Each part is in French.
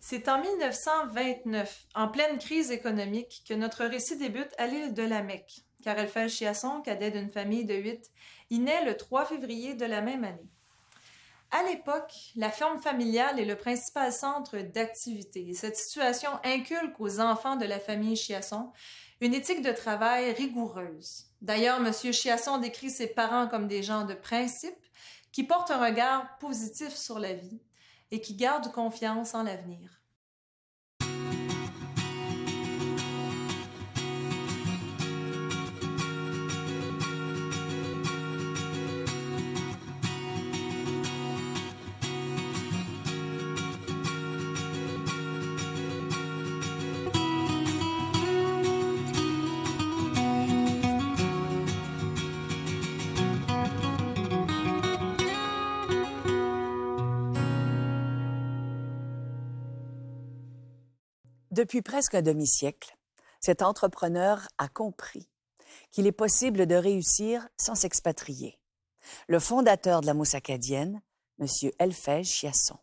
C'est en 1929, en pleine crise économique, que notre récit débute à l'île de la Mecque. Karel Chiasson, cadet d'une famille de 8, y naît le 3 février de la même année. À l'époque, la ferme familiale est le principal centre d'activité. Cette situation inculque aux enfants de la famille Chiasson une éthique de travail rigoureuse. D'ailleurs, M. Chiasson décrit ses parents comme des gens de principe qui portent un regard positif sur la vie et qui gardent confiance en l'avenir. Depuis presque un demi-siècle, cet entrepreneur a compris qu'il est possible de réussir sans s'expatrier. Le fondateur de la mousse acadienne, M. Elfej Chiasson.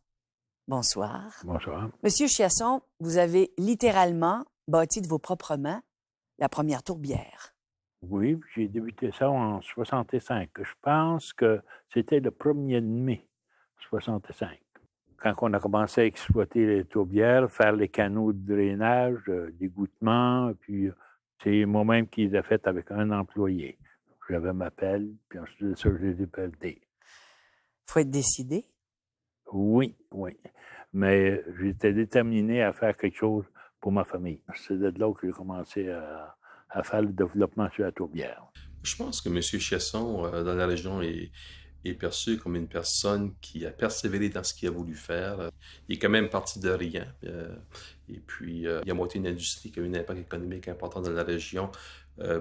Bonsoir. Bonsoir. Monsieur Chiasson, vous avez littéralement bâti de vos propres mains la première tourbière. Oui, j'ai débuté ça en 65. Je pense que c'était le 1er mai 65. Quand on a commencé à exploiter les tourbières, faire les canaux de drainage, d'égouttement, puis c'est moi-même qui l'ai fait avec un employé. J'avais ma pelle, puis ensuite de ça, je l'ai dépelleté. Il faut être décidé. Oui. Mais j'étais déterminé à faire quelque chose pour ma famille. C'est de là que j'ai commencé à faire le développement sur la tourbière. Je pense que M. Chiasson, dans la région, est perçu comme une personne qui a persévéré dans ce qu'il a voulu faire. Il est quand même parti de rien. Et puis, il a monté une industrie qui a eu un impact économique important dans la région,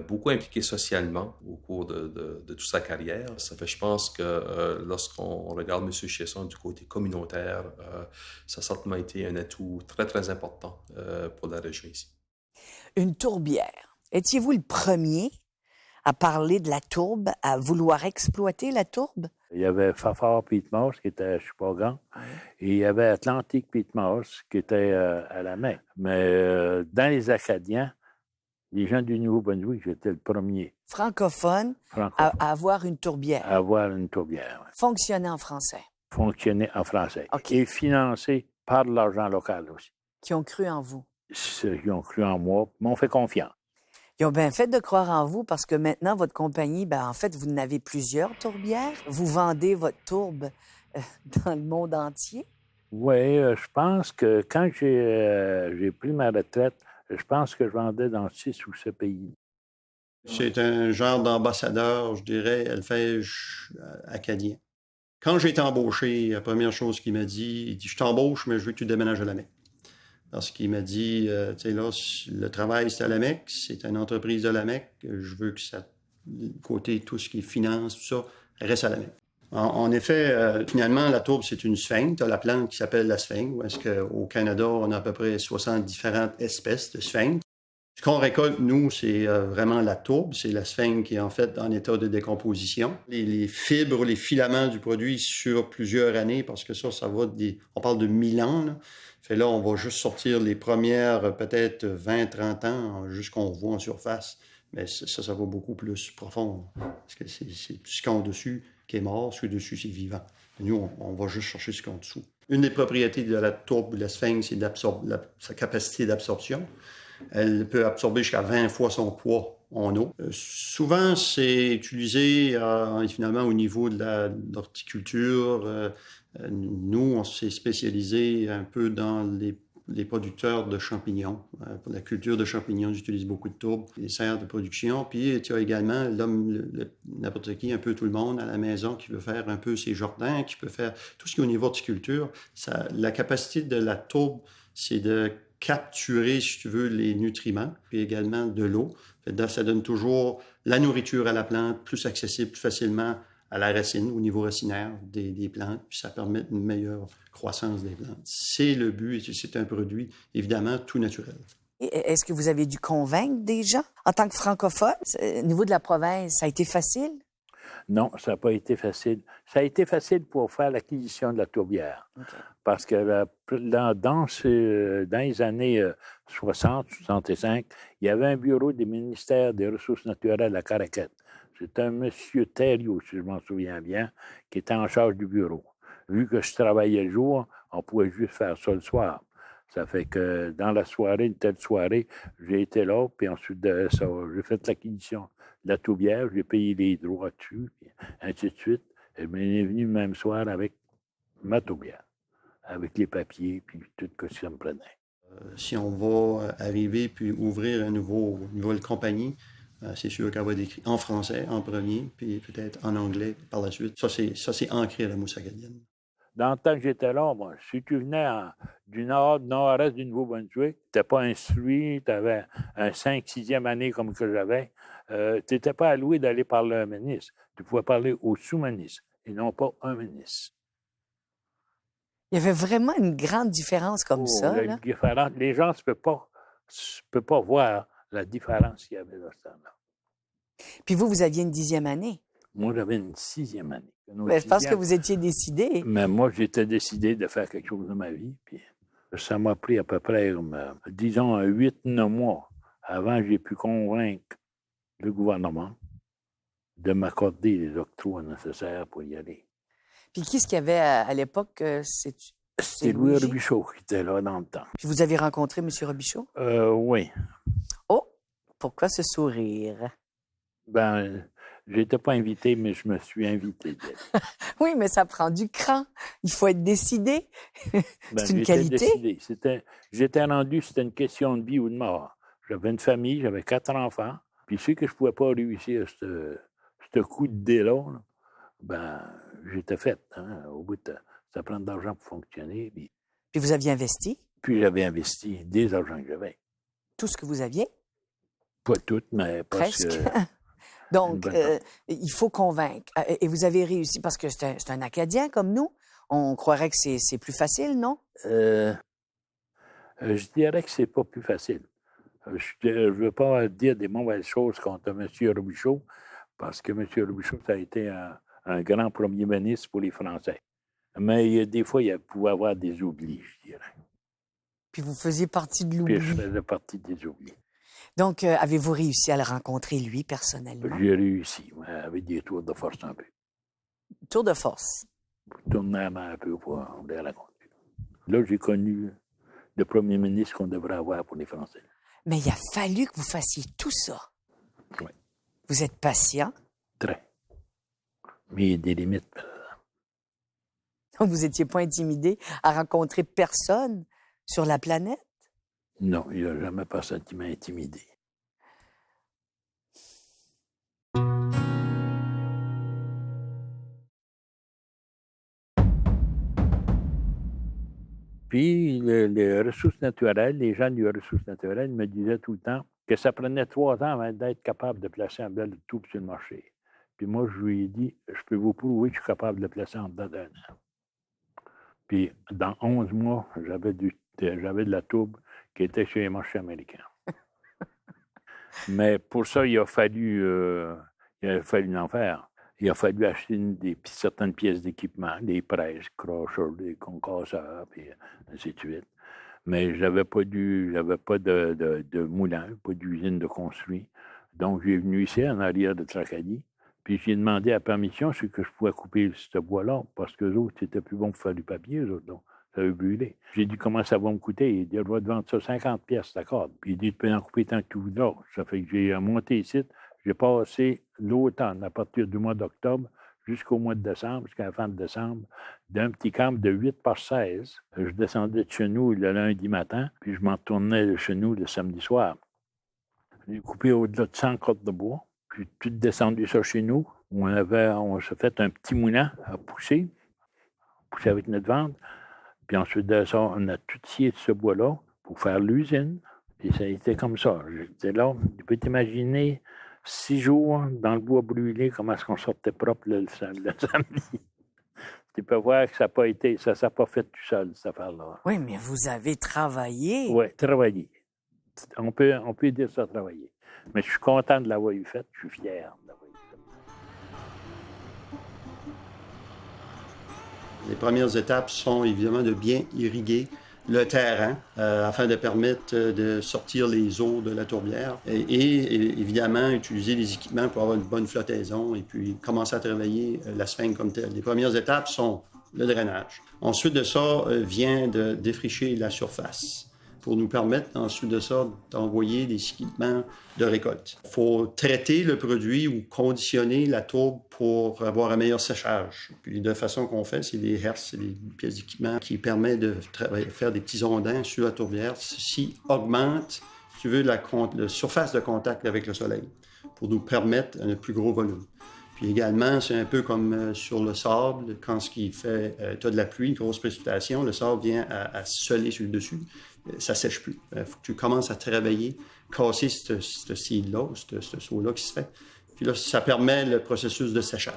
beaucoup impliqué socialement au cours de toute sa carrière. Ça fait, je pense que lorsqu'on regarde M. Chiasson du côté communautaire, ça a certainement été un atout très, très important pour la région ici. Une tourbière. Étiez-vous le premier à parler de la tourbe, à vouloir exploiter la tourbe? Il y avait Fafard Peat Moss qui était à Chupagan, et il y avait Atlantic Peat Moss qui était à la Mecque. Mais dans les Acadiens, les gens du Nouveau-Brunswick, j'étais le premier. Francophone. À avoir une tourbière. À avoir une tourbière. Fonctionner en français. Fonctionner en français. Okay. Et financé par de l'argent local aussi. Qui ont cru en vous. Ceux qui ont cru en moi m'ont fait confiance. Ils ont bien fait de croire en vous parce que maintenant, votre compagnie, en fait, vous en avez plusieurs tourbières. Vous vendez votre tourbe dans le monde entier. Oui, je pense que quand j'ai pris ma retraite, je pense que je vendais dans 6 ou 7 pays. C'est un genre d'ambassadeur, je dirais, Elfej acadien. Quand j'ai été embauché, la première chose qu'il m'a dit, il dit « Je t'embauche, mais je veux que tu déménages à la Mecque. » Parce qu'il m'a dit, tu sais, là, le travail, c'est à la Mecque, c'est une entreprise de la Mecque, je veux que ça, côté tout ce qui est finance, tout ça, reste à la Mecque. En effet, finalement, la tourbe, c'est une sphinge. Tu as la plante qui s'appelle la sphinge, où est-ce qu'au Canada, on a à peu près 60 différentes espèces de sphinges. Ce qu'on récolte, nous, c'est vraiment la tourbe. C'est la sphinge qui est en fait en état de décomposition. Les fibres, les filaments du produit sur plusieurs années, parce que ça va on parle de 1000 ans, là. Fait là, on va juste sortir les premières, peut-être 20-30 ans, jusqu'on voit en surface. Mais ça va beaucoup plus profond. Parce que c'est tout ce qu'il y a en dessus qui est mort, ce qui est dessus, c'est vivant. Nous, on va juste chercher ce qu'il y a en dessous. Une des propriétés de la tourbe ou de la sphinge, c'est sa capacité d'absorption. Elle peut absorber jusqu'à 20 fois son poids en eau. Souvent, c'est utilisé finalement au niveau de l'horticulture. Nous, on s'est spécialisé un peu dans les producteurs de champignons. Pour la culture de champignons, j'utilise beaucoup de tourbe, les serres de production. Puis, tu as également n'importe qui, un peu tout le monde à la maison qui veut faire un peu ses jardins, qui peut faire tout ce qui est au niveau horticulture. La capacité de la tourbe, c'est de capturer, si tu veux, les nutriments, puis également de l'eau. Ça donne toujours la nourriture à la plante, plus accessible, plus facilement à la racine, au niveau racinaire des plantes, puis ça permet une meilleure croissance des plantes. C'est le but, et c'est un produit, évidemment, tout naturel. Est-ce que vous avez dû convaincre des gens? En tant que francophone, au niveau de la province, ça a été facile? Non, ça n'a pas été facile. Ça a été facile pour faire l'acquisition de la tourbière. OK. Parce que dans les années 60, 65, il y avait un bureau du ministère des Ressources naturelles à Caraquette. C'était un monsieur Thériault, si je m'en souviens bien, qui était en charge du bureau. Vu que je travaillais le jour, on pouvait juste faire ça le soir. Ça fait que dans la soirée, une telle soirée, j'ai été là, puis ensuite de ça, j'ai fait l'acquisition de la tourbière, j'ai payé les droits dessus, puis ainsi de suite. Et bien, il est venu le même soir avec ma tourbière, avec les papiers, puis tout ce que ça me prenait. Si on va arriver puis ouvrir une nouvelle compagnie, c'est sûr qu'elle va être écrite en français en premier, puis peut-être en anglais par la suite. Ça, c'est ancré à la mousse acadienne. Dans le temps que j'étais là, moi, si tu venais du nord-est du Nouveau-Brunswick, tu n'étais pas instruit, tu avais un 5-6e année comme que j'avais, tu n'étais pas alloué d'aller parler à un ministre. Tu pouvais parler au sous-ministre et non pas un ministre. Il y avait vraiment une grande différence comme ça, là. Les gens ne peuvent pas voir la différence qu'il y avait dans ce temps-là. Puis vous aviez une 10e année. Moi, j'avais une 6e année. Je pense que vous étiez décidé. Mais moi, j'étais décidé de faire quelque chose de ma vie. Puis ça m'a pris à peu près, disons, 8-9 mois avant que j'ai pu convaincre le gouvernement de m'accorder les octrois nécessaires pour y aller. Puis qui est-ce qu'il y avait à l'époque? C'était Louis Robichaud qui était là dans le temps. Puis vous avez rencontré M. Robichaud? Oui. Oh! Pourquoi ce sourire? J'étais pas invité, mais je me suis invité. Oui, mais ça prend du cran. Il faut être décidé. C'est une qualité. J'étais rendu, c'était une question de vie ou de mort. J'avais une famille, j'avais 4 enfants. Puis je sais que je pouvais pas réussir ce coup de dé-là. J'étais fait. Hein, au bout de ça prend de l'argent pour fonctionner. Puis vous aviez investi? Puis j'avais investi des argents que j'avais. Tout ce que vous aviez? Pas tout, mais presque. Donc, il faut convaincre. Et vous avez réussi, parce que c'est un Acadien comme nous. On croirait que c'est plus facile, non? Je dirais que c'est pas plus facile. Je ne veux pas dire des mauvaises choses contre M. Robichaud, parce que M. Robichaud, ça a été un grand premier ministre pour les Français. Mais des fois, il pouvait y avoir des oublis, je dirais. Puis vous faisiez partie de l'oubli. Puis je faisais partie des oublis. Donc, avez-vous réussi à le rencontrer, lui, personnellement? J'ai réussi, avec des tours de force un peu. Tour de force? Tourner la main un peu pour les raconter. Là, j'ai connu le premier ministre qu'on devrait avoir pour les Français. Mais il a fallu que vous fassiez tout ça. Oui. Vous êtes patient? Très. Mais il y a des limites. Donc, vous n'étiez pas intimidé à rencontrer personne sur la planète? Non, il n'a jamais personne qui m'a intimidé. Puis, les ressources naturelles, les gens des ressources naturelles me disaient tout le temps que ça prenait 3 ans avant d'être capable de placer un bel tube sur le marché. Puis moi, je lui ai dit, je peux vous prouver que je suis capable de le placer en dedans d'1 an. Puis, dans 11 mois, j'avais de la toube qui était chez les marchés américains. Mais pour ça, il a fallu en faire. Il a fallu acheter certaines pièces d'équipement, des presses, crocheurs, des concasseurs, puis ainsi de suite. Mais j'avais pas de moulin, pas d'usine de construit. Donc, j'ai venu ici, en arrière de Tracadie, puis j'ai demandé la permission si que je pouvais couper ce bois-là, parce que les autres, c'était plus bon pour faire du papier, eux autres, donc ça avait brûlé. J'ai dit, comment ça va me coûter? Il dit, je vais te vendre ça 50 pièces la corde. Puis il dit, tu peux en couper tant que tu voudras. Ça fait que j'ai monté ici. J'ai passé l'automne, à partir du mois d'octobre jusqu'au mois de décembre, jusqu'à la fin de décembre, d'un petit camp de 8 par 16. Je descendais de chez nous le lundi matin, puis je m'en retournais de chez nous le samedi soir. J'ai coupé au-delà de 100 cordes de bois, puis tout descendu ça chez nous. On s'est fait un petit moulin à pousser avec notre vente. Puis ensuite de ça, on a tout scié de ce bois-là pour faire l'usine. Puis ça a été comme ça. J'étais là, tu peux t'imaginer 6 jours dans le bois brûlé, comment est-ce qu'on sortait propre le samedi. Tu peux voir que ça ne s'est pas fait tout seul, cette affaire-là. Oui, mais vous avez travaillé. Oui, travaillé. On peut dire ça, travailler. Mais je suis content de l'avoir eu fait. Je suis fier de l'avoir eu fait. Les premières étapes sont évidemment de bien irriguer le terrain afin de permettre de sortir les eaux de la tourbière et évidemment utiliser les équipements pour avoir une bonne flottaison et puis commencer à travailler la sphinge comme telle. Les premières étapes sont le drainage. Ensuite de ça vient de défricher la surface pour nous permettre ensuite de ça d'envoyer des équipements de récolte. Il faut traiter le produit ou conditionner la tourbe pour avoir un meilleur séchage. Puis de façon qu'on fait, c'est des herses, c'est des pièces d'équipement qui permettent de faire des petits ondins sur la tourbière. Ceci augmente, si tu veux, la surface de contact avec le soleil pour nous permettre un plus gros volume. Puis également, c'est un peu comme sur le sable, quand tu as de la pluie, une grosse précipitation, le sable vient à seller sur le dessus. Ça ne sèche plus. Il faut que tu commences à travailler, casser ce cil-là, ce saut-là qui se fait. Puis là, ça permet le processus de séchage.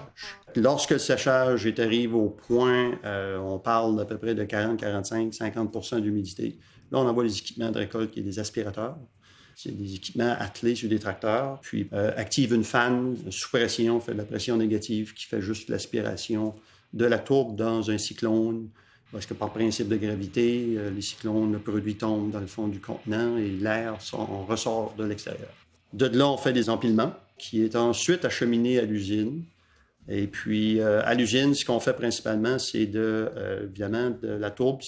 Lorsque le séchage arrive au point, on parle d'à peu près de 40, 45, 50 % d'humidité. Là, on envoie les équipements de récolte qui sont des aspirateurs. C'est des équipements attelés sur des tracteurs. Puis active une fan sous pression, fait de la pression négative qui fait juste l'aspiration de la tourbe dans un cyclone. Parce que par principe de gravité, les cyclones, le produit tombe dans le fond du contenant et l'air ressort de l'extérieur. De là, on fait des empilements qui est ensuite acheminé à l'usine. Et puis, à l'usine, ce qu'on fait principalement, c'est évidemment, de la tourbe.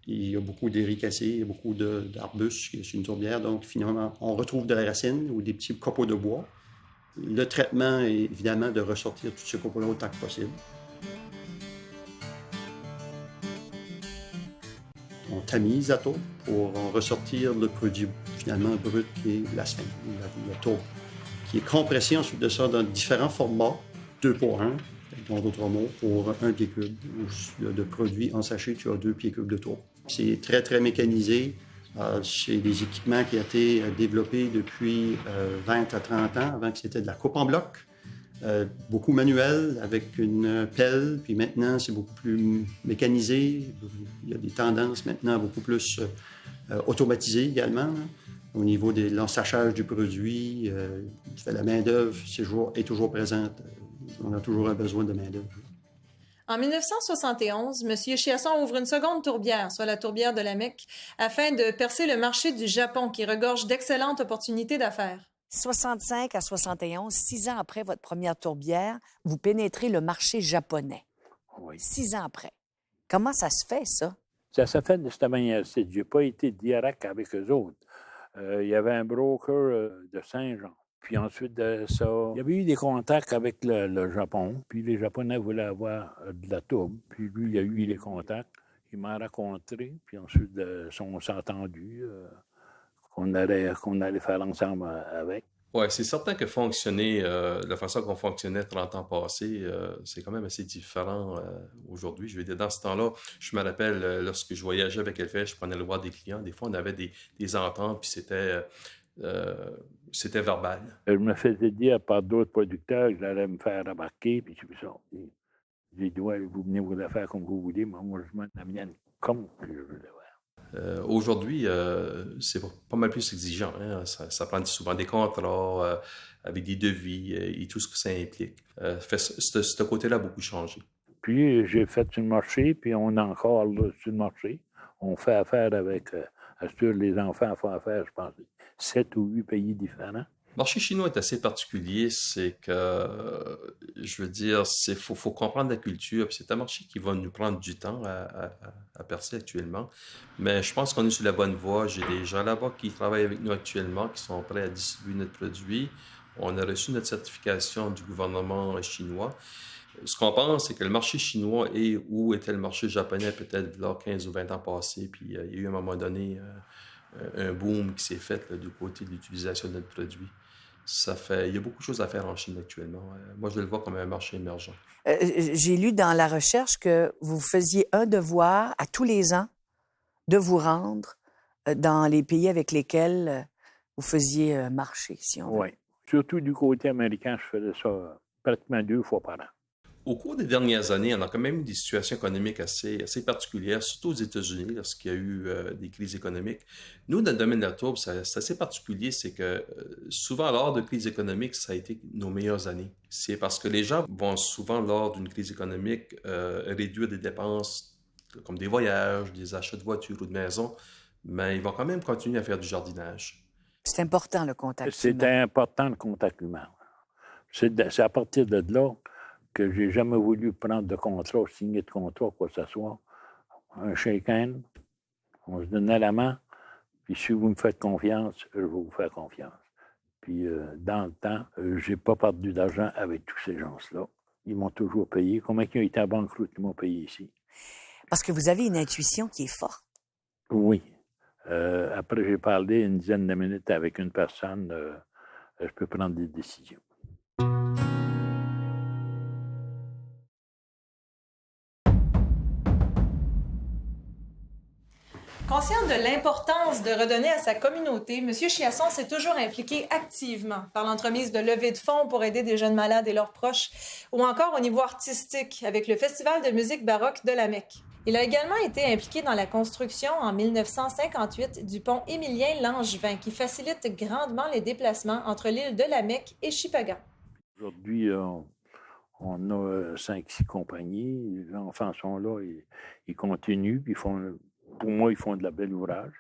Il y a beaucoup d'éricacées, il y a beaucoup d'arbustes sur une tourbière. Donc, finalement, on retrouve de la racine ou des petits copeaux de bois. Le traitement est évidemment de ressortir tous ces copeaux-là autant que possible. On tamise la tourbe pour en ressortir le produit finalement brut qui est la sphinge, la tourbe, qui est compressée ensuite de ça dans différents formats, 2 pour 1, dans d'autres mots, pour 1 pied cube. De produit en sachet, tu as 2 pieds cubes de tourbe. C'est très, très mécanisé. C'est des équipements qui ont été développés depuis 20 à 30 ans, avant que c'était de la coupe en bloc. Beaucoup manuel, avec une pelle, puis maintenant, c'est beaucoup plus mécanisé. Il y a des tendances maintenant beaucoup plus automatisées également. Là. Au niveau de l'ensachage du produit, la main-d'œuvre est toujours présente. On a toujours un besoin de main-d'œuvre. En 1971, M. Chiasson ouvre une seconde tourbière, soit la tourbière de la Mecque, afin de percer le marché du Japon, qui regorge d'excellentes opportunités d'affaires. 65 à 71, 6 ans après votre première tourbière, vous pénétrez le marché japonais. Oui. 6 ans après. Comment ça se fait, ça? Ça s'est fait de cette manière-ci. Je n'ai pas été direct avec eux autres. Il y avait un broker de Saint-Jean. Puis ensuite de ça, il y avait eu des contacts avec le Japon. Puis les Japonais voulaient avoir de la tourbe. Puis lui, il a eu les contacts. Il m'a rencontré. Puis ensuite, on s'est entendu qu'on allait faire ensemble avec. Oui, c'est certain que fonctionner, la façon qu'on fonctionnait 30 ans passés, c'est quand même assez différent aujourd'hui. Je veux dire, dans ce temps-là, je me rappelle, lorsque je voyageais avec Elfest, je prenais le voir des clients. Des fois, on avait des ententes, puis c'était verbal. Je me faisais dire par d'autres producteurs que j'allais me faire embarquer, puis c'est ça. J'ai dit, ouais, vous venez vous la faire comme vous voulez, mais moi, je m'en amène comme que je veux le voir. Aujourd'hui, c'est pas mal plus exigeant. Hein? Ça prend souvent des contrats avec des devis et tout ce que ça implique. Ce côté-là a beaucoup changé. Puis, j'ai fait sur le marché, puis on est encore là, sur le marché. On fait affaire avec, assure les enfants font affaire, je pense, 7 ou 8 pays différents. Le marché chinois est assez particulier, c'est que, je veux dire, faut comprendre la culture, puis c'est un marché qui va nous prendre du temps à percer actuellement, mais je pense qu'on est sur la bonne voie. J'ai des gens là-bas qui travaillent avec nous actuellement, qui sont prêts à distribuer notre produit. On a reçu notre certification du gouvernement chinois. Ce qu'on pense, c'est que le marché chinois est où était le marché japonais peut-être là 15 ou 20 ans passés, puis il y a eu à un moment donné un boom qui s'est fait là, du côté de l'utilisation de notre produit. Il y a beaucoup de choses à faire en Chine actuellement. Moi, je le vois comme un marché émergent. J'ai lu dans la recherche que vous faisiez un devoir à tous les ans de vous rendre dans les pays avec lesquels vous faisiez marcher, si on veut. Oui. Surtout du côté américain, je faisais ça pratiquement 2 fois par an. Au cours des dernières années, on a quand même eu des situations économiques assez particulières, surtout aux États-Unis, lorsqu'il y a eu des crises économiques. Nous, dans le domaine de la tourbe, c'est assez particulier, c'est que souvent, lors de crises économiques, ça a été nos meilleures années. C'est parce que les gens vont souvent, lors d'une crise économique, réduire des dépenses comme des voyages, des achats de voitures ou de maisons, mais ils vont quand même continuer à faire du jardinage. C'est important, le contact C'était humain. important, le contact humain. C'est à partir de là que j'ai jamais voulu prendre de contrat, signer de contrat, quoi que ce soit. Un shake hand, on se donnait la main, puis si vous me faites confiance, je vais vous faire confiance. Puis dans le temps, j'ai pas perdu d'argent avec tous ces gens-là. Ils m'ont toujours payé. Combien ils ont été à banqueroute, ils m'ont payé ici? Parce que vous avez une intuition qui est forte. Oui. Après, j'ai parlé une dizaine de minutes avec une personne, je peux prendre des décisions. Conscient de l'importance de redonner à sa communauté, M. Chiasson s'est toujours impliqué activement par l'entremise de levées de fonds pour aider des jeunes malades et leurs proches, ou encore au niveau artistique avec le Festival de musique baroque de la Mecque. Il a également été impliqué dans la construction en 1958 du pont Émilien-Langevin qui facilite grandement les déplacements entre l'île de la Mecque et Shippagan. Aujourd'hui, on a 5-6 compagnies. Les enfants sont là, ils continuent, puis pour moi, ils font de la belle ouvrage.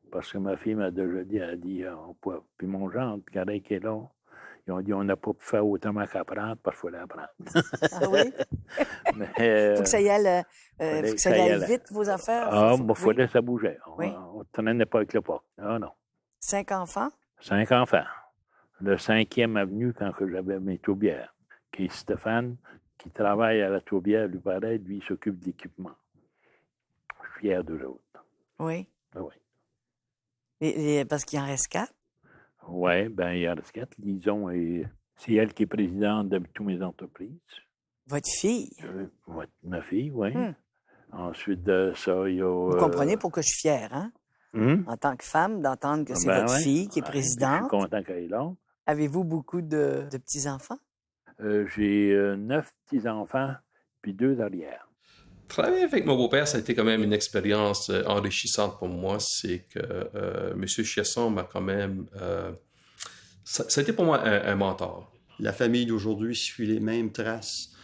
Parce que ma fille m'a déjà dit, elle a dit, puis mon gendre, Carré qui est là, ils ont dit, on n'a pas pu faire autant qu'apprendre parce qu'il fallait apprendre. Ah oui? Mais, faut que ça y aille, faut que ça y aille vite, vos affaires. Ah, il fallait que ça bougeait. Oui. On ne traînait pas avec le pas. Ah non. 5 enfants? 5 enfants. Le 5e avenue, quand j'avais mes tourbières, qui est Stéphane, qui travaille à la tourbière, lui paraît, lui, il s'occupe de l'équipement. Je suis fier d'eux autres. Oui. Ah oui. Parce qu'il en reste 4? Oui, bien, il y en reste 4. Lison, c'est elle qui est présidente de toutes mes entreprises. Votre fille? Ma fille, oui. Ensuite de ça, il y a... Vous comprenez pourquoi je suis fière, hein? En tant que femme, d'entendre que c'est votre fille qui est présidente. Je suis content qu'elle est là. Avez-vous beaucoup de petits-enfants? J'ai 9 petits-enfants, puis 2 arrières. Travailler avec mon beau-père, ça a été quand même une expérience enrichissante pour moi. C'est que M. Chiasson m'a quand même... ça a été pour moi un mentor. La famille d'aujourd'hui suit les mêmes traces,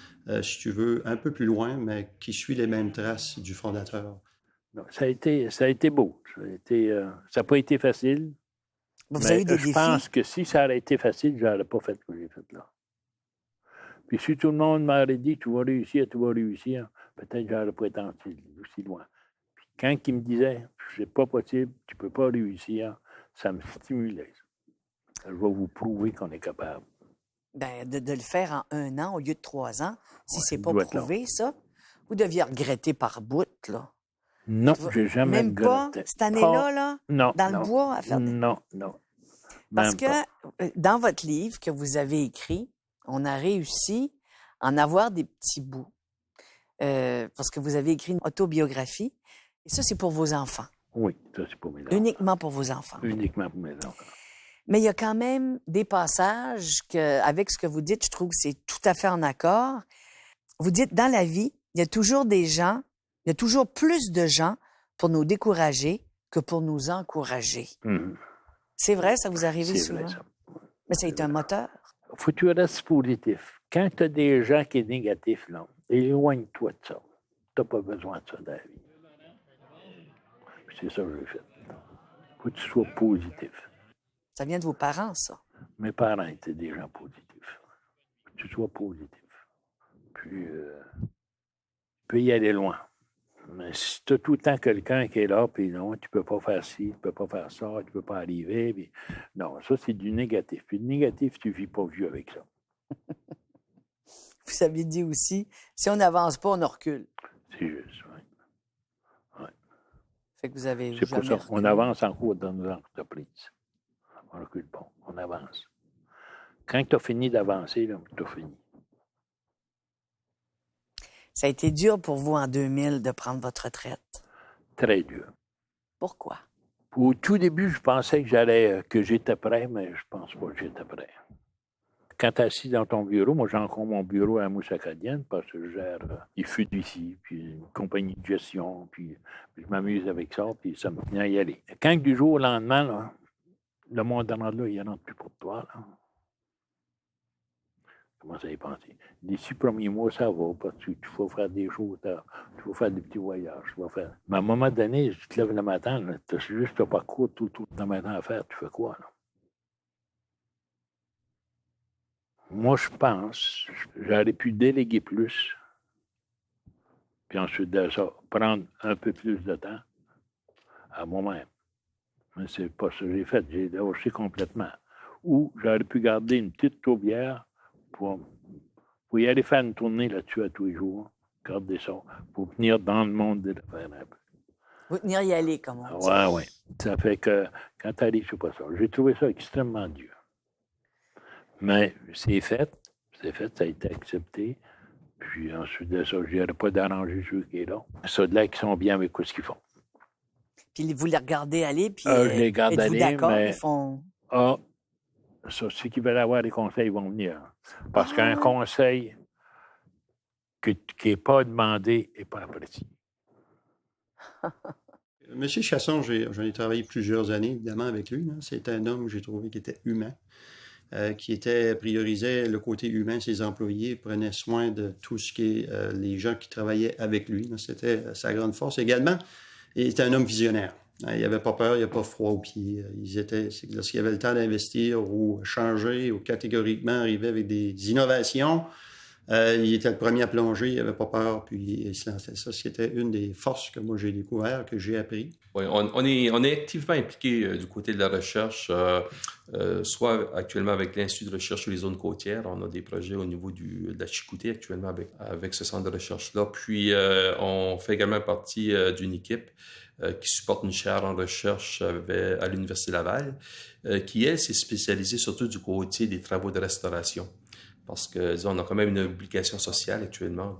si tu veux, un peu plus loin, mais qui suit les mêmes traces du fondateur. Non, ça a été beau. Ça n'a pas été facile. Vous avez eu des défis? Je pense que si ça aurait été facile, je n'aurais pas fait ce que j'ai fait là. Puis si tout le monde m'aurait dit, tu vas réussir, peut-être que je n'aurais pas été aussi loin. Puis quand il me disait, c'est pas possible, tu ne peux pas réussir, ça me stimulait. Je vais vous prouver qu'on est capable. Bien, de le faire en 1 an au lieu de 3 ans, si c'est pas prouvé, ça, vous deviez regretter par bout, là. Non, j'ai jamais même regretté. Pas cette année-là, là, non, dans le bois à faire des... Non. Parce que dans votre livre que vous avez écrit, on a réussi à en avoir des petits bouts. Parce que vous avez écrit une autobiographie. Et ça, c'est pour vos enfants. Oui, ça, c'est pour mes enfants. Uniquement pour vos enfants. Uniquement pour mes enfants. Mais il y a quand même des passages que, avec ce que vous dites, je trouve que c'est tout à fait en accord. Vous dites, dans la vie, il y a toujours des gens, il y a toujours plus de gens pour nous décourager que pour nous encourager. C'est vrai, ça vous arrive souvent? C'est vrai, ça. Mais ça a été un moteur. Faut que tu restes positif. Quand tu as des gens qui sont négatifs, là, éloigne-toi de ça. Tu n'as pas besoin de ça dans la vie. Puis c'est ça que j'ai fait. Faut que tu sois positif. Ça vient de vos parents, ça? Mes parents étaient des gens positifs. Faut que tu sois positif. Puis, tu peux y aller loin. Mais si tu as tout le temps quelqu'un qui est là, puis non, tu peux pas faire ci, tu peux pas faire ça, tu peux pas arriver. Puis... Non, ça, c'est du négatif. Puis le négatif, tu vis pas vieux avec ça. Vous aviez dit aussi, si on n'avance pas, on recule. C'est juste, oui. Ouais. Fait que vous avez c'est pour ça qu'on avance en cours dans nos entreprises. On ne recule pas, on avance. Quand tu as fini d'avancer, tu as fini. Ça a été dur pour vous en 2000 de prendre votre retraite. Très dur. Pourquoi? Au tout début, je pensais que j'étais prêt, mais je pense pas que j'étais prêt. Quand tu es assis dans ton bureau, moi j'ai encore mon bureau à la Mousse Acadienne parce que je gère des feux d'ici, puis une compagnie de gestion, puis je m'amuse avec ça, puis ça me vient à y aller. Quand du jour au lendemain, là, le monde en là, il rentre plus pour toi. Là. Comment ça y penser? Les 6 premiers mois, ça va, parce que tu vas faire des choses, tu vas faire des petits voyages, tu vas faire. Mais à un moment donné, tu te lèves le matin, tu n'as juste pas court tout le matin à faire, tu fais quoi, là? Moi, je pense, j'aurais pu déléguer plus, puis ensuite de ça, prendre un peu plus de temps à moi-même. Mais c'est pas ça que j'ai fait, j'ai lâché complètement. Ou j'aurais pu garder une petite tourbière pour y aller faire une tournée là-dessus à tous les jours, garder ça, pour venir dans le monde de l'affaire un peu. Vous tenir y aller, comme on dit. Oui, oui. Ça fait que, quand tu arrives, je sais pas ça. J'ai trouvé ça extrêmement dur. Mais c'est fait, ça a été accepté. Puis ensuite de ça, je n'irai pas d'arranger ceux qui sont là. Ceux de là qui sont bien avec ce qu'ils font. Puis vous les regardez aller, puis je les regarde êtes-vous aller, d'accord? mais... Ils font... Ah, ça, ceux qui veulent avoir des conseils vont venir. Parce qu'un conseil qui n'est pas demandé n'est pas apprécié. Monsieur Chasson, j'en ai travaillé plusieurs années, évidemment, avec lui. Hein. C'est un homme que j'ai trouvé qui était humain, qui priorisait le côté humain, ses employés, prenait soin de tout ce qui est les gens qui travaillaient avec lui. C'était sa grande force. Également, il était un homme visionnaire. Il n'avait pas peur, il n'avait pas froid aux pieds. Lorsqu'il avait le temps d'investir ou changer ou catégoriquement arriver avec des innovations, il était le premier à plonger, il n'avait pas peur, puis il se lançait. Ça, c'était une des forces que moi j'ai découvert, que j'ai appris. Oui, on est activement impliqué du côté de la recherche, soit actuellement avec l'Institut de recherche sur les zones côtières. On a des projets au niveau de la Chicoutée actuellement avec ce centre de recherche-là. Puis, on fait également partie d'une équipe qui supporte une chaire en recherche à l'Université Laval, qui, elle, s'est spécialisée surtout du côté des travaux de restauration. Parce que, disons, on a quand même une obligation sociale actuellement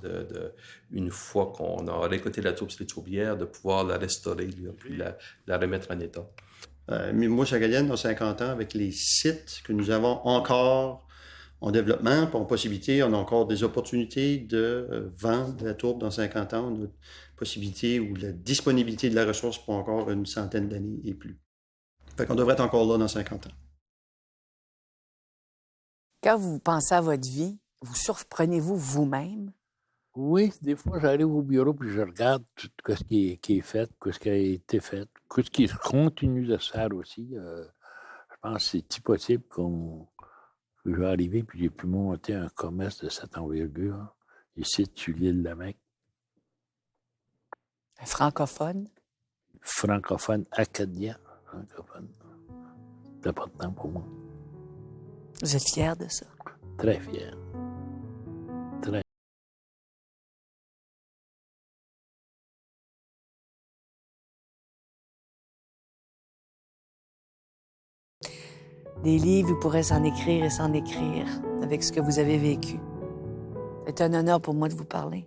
une fois qu'on a récolté la tourbe sur les tourbières, de pouvoir la restaurer, puis la remettre en état. Mousse Acadienne, dans 50 ans, avec les sites que nous avons encore en développement, en possibilité, on a encore des opportunités de vendre la tourbe dans 50 ans. On a possibilité ou la disponibilité de la ressource pour encore une centaine d'années et plus. Fait qu'on devrait être encore là dans 50 ans. Quand vous pensez à votre vie, vous surprenez-vous vous-même? Oui, des fois, j'arrive au bureau puis je regarde tout ce qui est fait, ce qui a été fait, ce qui continue de se faire aussi. Je pense que c'est possible que je vais arriver puis j'ai pu monter un commerce de cette envergure ici, sur l'île de la Mecque. Francophone? Francophone acadien. Francophone. C'est important pour moi. Vous êtes fier de ça? Très fier. Très. Des livres, vous pourrez s'en écrire et s'en écrire avec ce que vous avez vécu. C'est un honneur pour moi de vous parler.